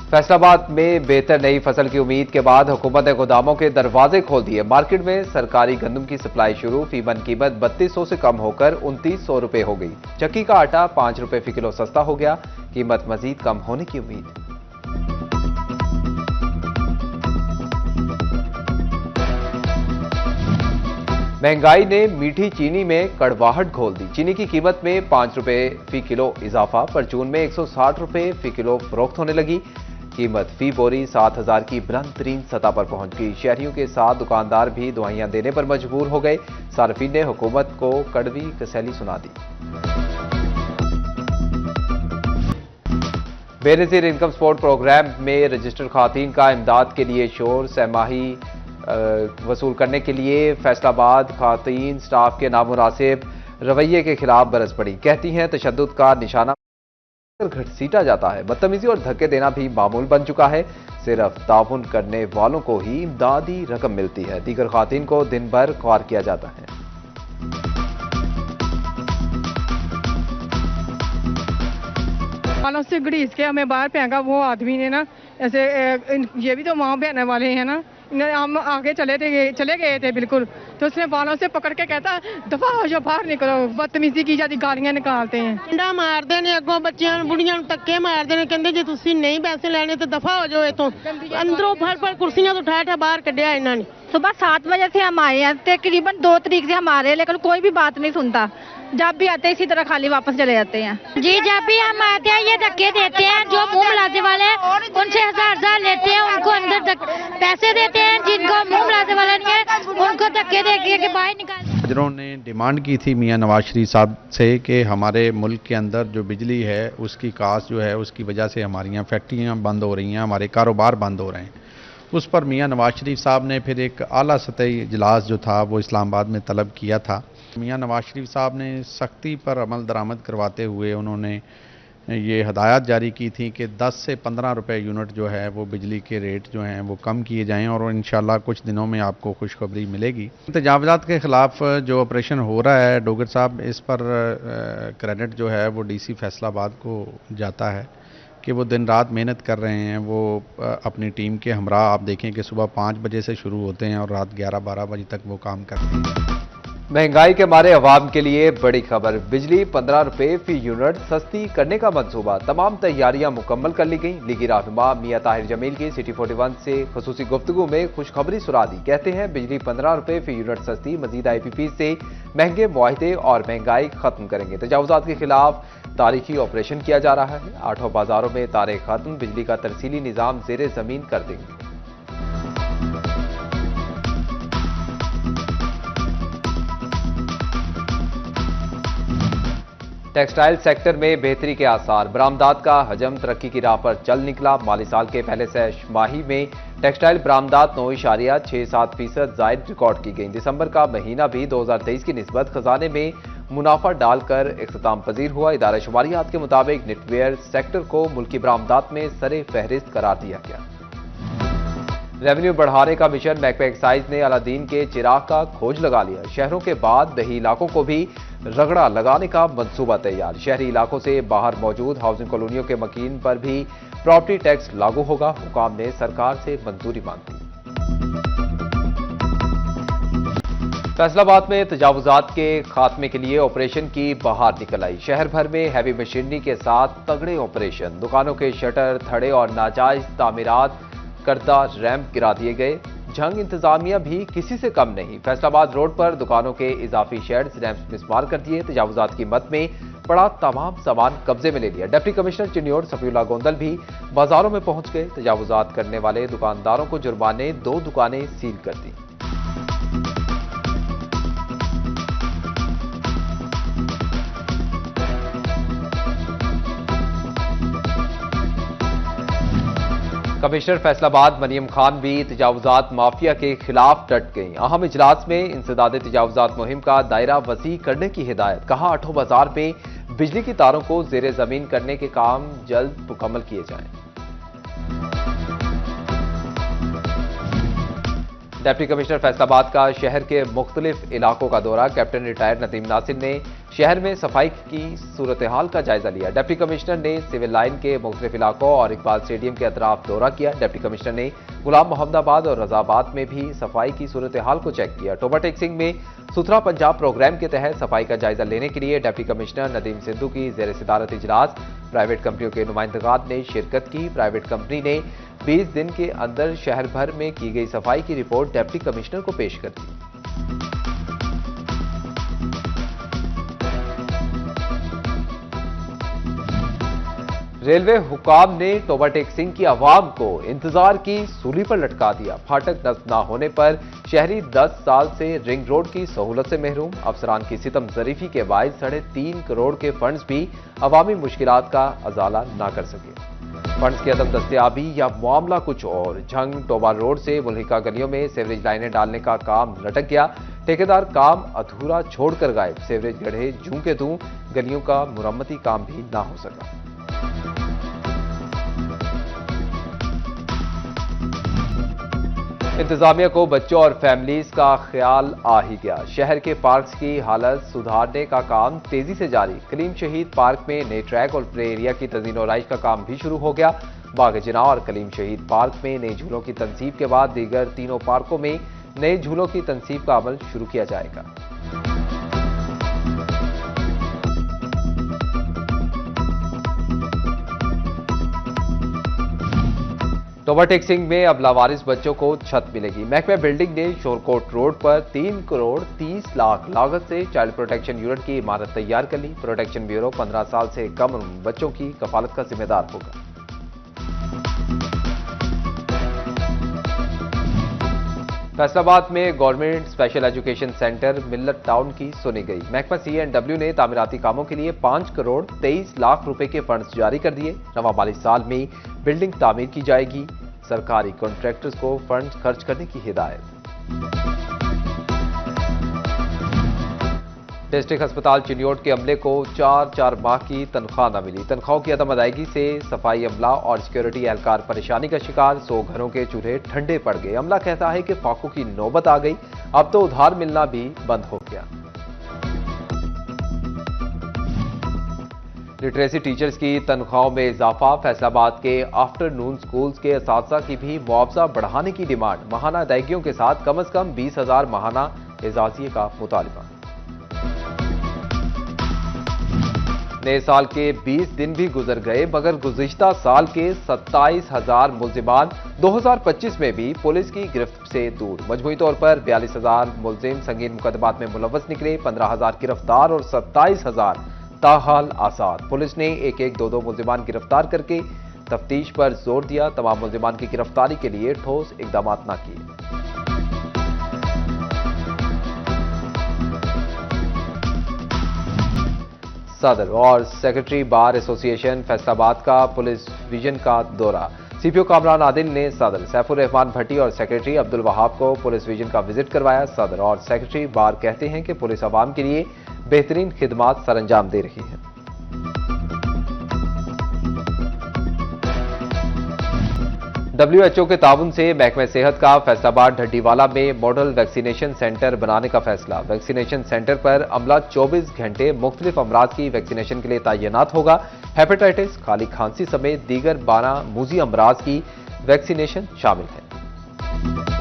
फैसलाबाद में बेहतर नई फसल की उम्मीद के बाद हुकूमत ने गोदामों के दरवाजे खोल दिए। मार्केट में सरकारी गंदम की सप्लाई शुरू। फी मन कीमत 3200 से कम होकर 2900 रुपए हो गई। चक्की का आटा 5 रुपए फी किलो सस्ता हो गया। कीमत मजीद कम होने की उम्मीद। महंगाई ने मीठी चीनी में कड़वाहट घोल दी। चीनी की कीमत में 5 रुपए फी किलो इजाफा। परचून में 160 रुपए फी किलो फरोख्त होने लगी। कीमत फी बोरी 7000 की बुलंद तरीन सतह पर पहुंच गई। शहरियों के साथ दुकानदार भी दवाइयां देने पर मजबूर हो गए। सार्फिन ने हुकूमत को कड़वी कसैली सुना दी। बेनजीर इनकम सपोर्ट प्रोग्राम में रजिस्टर्ड खातीन का इमदाद के लिए शोर। सहमाही वसूल करने के लिए फैसलाबाद खातीन स्टाफ के नामुनासिब रवैये के खिलाफ बरस पड़ी। कहती हैं तशद्दुद का निशाना घसीटा जाता है। बदतमीजी और धक्के देना भी मामूल बन चुका है। सिर्फ ताउन करने वालों को ही इमदादी रकम मिलती है। दीगर खातीन को दिन भर ख्वार किया जाता है। वालों से घड़ीस के हमें बाहर फेंका। वो आदमी ने ना ऐसे ये भी तो माँ बहने वाले हैं ना, हम आगे चले गए थे बिल्कुल, तो उसने बालों से पकड़ के कहता दफा हो जाओ, बाहर निकलो। बदतमीजी की जाती, गालियां निकालते हैं। डंडा मारते ने, अगों बच्चियां बुढ़ियां धक्के मारते ने, कहते जे तुसी नहीं पैसे लेने तो दफा हो जाओ इतों। अंदरों फड़ कुर्सियां तो उठा बाहर कढ़िया इन्होंने। सुबह 7 बजे से हम आए हैं, तकरीबन 2 तारीख से हम आ रहे हैं, लेकिन कोई भी बात नहीं सुनता। जब भी आते हैं इसी तरह खाली वापस चले जाते हैं। जी, जब भी हम आते हैं ये धक्के देते हैं। जो मुंह मिलाने वाले उनसे हजार लेते हैं, उनको अंदर पैसे देते हैं। जिनको मुंह मिलाने वाला नहीं है उनको धक्के दे के बाहर निकाल। गुजरों ने डिमांड की थी मियां नवाज शरीफ साहब से कि हमारे मुल्क के अंदर जो बिजली है उसकी कास्ट जो है उसकी वजह से हमारी यहाँ फैक्ट्रियाँ बंद हो रही हैं, हमारे कारोबार बंद हो रहे हैं। उस पर मियां नवाज शरीफ साहब ने फिर एक आला सतही इजलास जो था वो इस्लामाबाद में तलब किया था। मियां नवाज शरीफ साहब ने सख्ती पर अमल दरामद करवाते हुए उन्होंने ये हदायत जारी की थी कि 10 से 15 रुपए यूनिट जो है वो बिजली के रेट जो हैं वो कम किए जाएं और इंशाल्लाह कुछ दिनों में आपको खुशखबरी मिलेगी। तजावुज़ात के ख़िलाफ़ जो ऑपरेशन हो रहा है डोगर साहब, इस पर क्रेडिट जो है वो डीसी फैसलाबाद को जाता है कि वो दिन रात मेहनत कर रहे हैं। वो अपनी टीम के हमरा आप देखें कि सुबह 5 बजे से शुरू होते हैं और रात 11-12 बजे तक वो काम करते हैं। महंगाई के मारे अवाम के लिए बड़ी खबर। बिजली 15 रुपए फी यूनिट सस्ती करने का मंसूबा। तमाम तैयारियां मुकम्मल कर ली गई। लीगी रहनुमा मियां ताहिर जमील की सिटी 41 से खुसूसी गुफ्तगू में खुशखबरी सुना दी। कहते हैं बिजली 15 रुपए फी यूनिट सस्ती, मजीद IPP से महंगे मुआहदे और महंगाई खत्म करेंगे। तजावुज़ात के खिलाफ तारीखी ऑपरेशन किया जा रहा है। 8 बाजारों में तारे खत्म, बिजली का तरसीली निज़ाम ज़ेरे ज़मीन कर देंगे। टेक्सटाइल सेक्टर में बेहतरी के आसार। बरामदात का हजम तरक्की की राह पर चल निकला। माली साल के पहले से माही में टेक्सटाइल बरामदात 9.67% जायद रिकॉर्ड की गई। दिसंबर का महीना भी 2023 की निस्बत खजाने में मुनाफा डालकर इख्तिताम पजीर हुआ। इदारा शुमारियात के मुताबिक निटवेयर सेक्टर को मुल्की बरामदात में सरे फहरिस्त करार दिया गया। रेवेन्यू बढ़ाने का मिशन। महकमा एक्साइज ने अलादीन के चिराग का खोज लगा लिया। शहरों के बाद दही इलाकों को भी रगड़ा लगाने का मंसूबा तैयार। शहरी इलाकों से बाहर मौजूद हाउसिंग कॉलोनियों के मकीन पर भी प्रॉपर्टी टैक्स लागू होगा। हुकाम ने सरकार से मंजूरी मांगी। फैसलाबाद में तजावुज़ात के खात्मे के लिए ऑपरेशन की बहार निकल आई। शहर भर में हैवी मशीनरी के साथ तगड़े ऑपरेशन। दुकानों के शटर, थड़े और नाजायज तामीरात करदा रैंप गिरा दिए गए। जंग इंतजामिया भी किसी से कम नहीं। फैसलाबाद रोड पर दुकानों के इजाफी शेड्स रैंप्स मिसमार कर दिए। तजावुज़ात की मद में पड़ा तमाम सामान कब्जे में ले लिया। डिप्टी कमिश्नर चिन्योर सफीउल्लाह गोंदल भी बाजारों में पहुंच गए। तजावुज़ात करने वाले दुकानदारों को जुर्माने, 2 दुकानें सील कर दी। कमिश्नर फैसलाबाद मरियम खान भी तजावुज़ात माफिया के खिलाफ डट गई। अहम इजलास में इंसदाद तजावुज़ात मुहिम का दायरा वसी करने की हिदायत। कहा 8 बाजार में बिजली की तारों को ज़ेरे ज़मीन करने के काम जल्द मुकम्मल किए जाएं। डिप्टी कमिश्नर फैसलाबाद का शहर के मुख्तलिफ इलाकों का दौरा। कैप्टन रिटायर्ड नदीम नासिर ने शहर में सफाई की सूरत हाल का जायजा लिया। डिप्टी कमिश्नर ने सिविल लाइन के मुख्तलिफ इलाकों और इकबाल स्टेडियम के अतराफ दौरा किया। डिप्टी कमिश्नर ने गुलाम मोहम्मदाबाद और रजाबाद में भी सफाई की सूरत हाल को चेक किया। टोबा टेक्सिंग में सुथरा पंजाब प्रोग्राम के तहत सफाई का जायजा लेने के लिए डिप्टी कमिश्नर नदीम सिद्धू की ज़ेर सदारत इजलास। प्राइवेट कंपनियों के नुमाइंदगान ने शिरकत की। प्राइवेट कंपनी ने 20 दिन के अंदर शहर भर में की गई सफाई की रिपोर्ट डिप्टी कमिश्नर को पेश कर दी। रेलवे हुकाम ने टोबा टेक्सिंग की आवाम को इंतजार की सूली पर लटका दिया। फाटक नस्ब न होने पर शहरी 10 साल से रिंग रोड की सहूलत से महरूम। अफसरान की सितम जरीफी के बायस 3.5 करोड़ के फंड्स भी अवामी मुश्किलात का अजाला न कर सके। फंड्स की अदम दस्तयाबी या मामला कुछ और। झंग टोबा रोड से मुल्हिका गलियों में सीवरेज लाइनें डालने का काम लटक गया। ठेकेदार काम अधूरा छोड़कर गायब। सीवरेज गढ़े जूं के दूं, गलियों का मुरम्मती काम भी ना हो सका। इंतजामिया को बच्चों और फैमिलीज का ख्याल आ ही गया। शहर के पार्क्स की हालत सुधारने का काम तेजी से जारी। कलीम शहीद पार्क में नए ट्रैक और प्ले एरिया की तज़ीन और आइश का काम भी शुरू हो गया। बाग जिना और कलीम शहीद पार्क में नए झूलों की तनसीब के बाद दीगर तीनों पार्कों में नए झूलों की तनसीब का अमल शुरू किया जाएगा। टोबा टेक्सिंग में अब लावारिस बच्चों को छत मिलेगी। महकमा बिल्डिंग ने शोरकोट रोड पर 3 करोड़ 30 लाख लागत से चाइल्ड प्रोटेक्शन यूनिट की इमारत तैयार कर ली। प्रोटेक्शन ब्यूरो 15 साल से कम उम्र बच्चों की कफालत का जिम्मेदार होगा। फैसलाबाद में गवर्नमेंट स्पेशल एजुकेशन सेंटर मिल्लत टाउन की सुनी गई। महकमा C&W ने तामीराती कामों के लिए 5 करोड़ 23 लाख रुपए के फंड्स जारी कर दिए। नवा माली साल में बिल्डिंग तामीर की जाएगी। सरकारी कॉन्ट्रैक्टर्स को फंड्स खर्च करने की हिदायत। डिस्ट्रिक्ट अस्पताल चिन्योट के अमले को 4 माह की तनख्वाह न मिली। तनख्वाहों की अदम अदायगी से सफाई अमला और सिक्योरिटी एहलकार परेशानी का शिकार। 100 घरों के चूल्हे ठंडे पड़ गए। अमला कहता है कि फाकों की नौबत आ गई, अब तो उधार मिलना भी बंद हो गया। लिटरेसी टीचर्स की तनख्वाहों में इजाफा। फैसलाबाद के आफ्टरनून स्कूल्स के असातिज़ा की भी मुआवजा बढ़ाने की डिमांड। माहाना अदायगियों के साथ कम से कम 20,000 माहाना एजाजिये का मुतालबा। नए साल के 20 दिन भी गुजर गए मगर गुज़िश्ता साल के 27,000 मुल्जिमान 2025 में भी पुलिस की गिरफ्त से दूर। मजमूई तौर पर 42,000 मुल्जिम संगीन मुकदमात में मुलव्वस निकले। 15,000 गिरफ्तार और 27,000 ताहाल आसाद। पुलिस ने एक 2 मुल्जिमान गिरफ्तार करके तफ्तीश पर जोर दिया। तमाम मुल्जिमान की गिरफ्तारी के लिए ठोस इकदाम न किए। सदर और सेक्रेटरी बार एसोसिएशन फैसलाबाद का पुलिस विजन का दौरा। सीपीओ कामरान आदिल ने सदर सैफुर रहमान भट्टी और सेक्रेटरी अब्दुल वहाब को पुलिस विजन का विजिट करवाया। सदर और सेक्रेटरी बार कहते हैं कि पुलिस आवाम के लिए बेहतरीन खिदमात सरअंजाम दे रही है। WHO के ताउन से महकमे सेहत का फैसलाबाद ढड्डीवाला में मॉडल वैक्सीनेशन सेंटर बनाने का फैसला। वैक्सीनेशन सेंटर पर अमला 24 घंटे मुख्तलिफ अमराज की वैक्सीनेशन के लिए तैनात होगा। हेपेटाइटिस, खाली खांसी समेत दीगर 12 मूजी अमराज की वैक्सीनेशन शामिल है।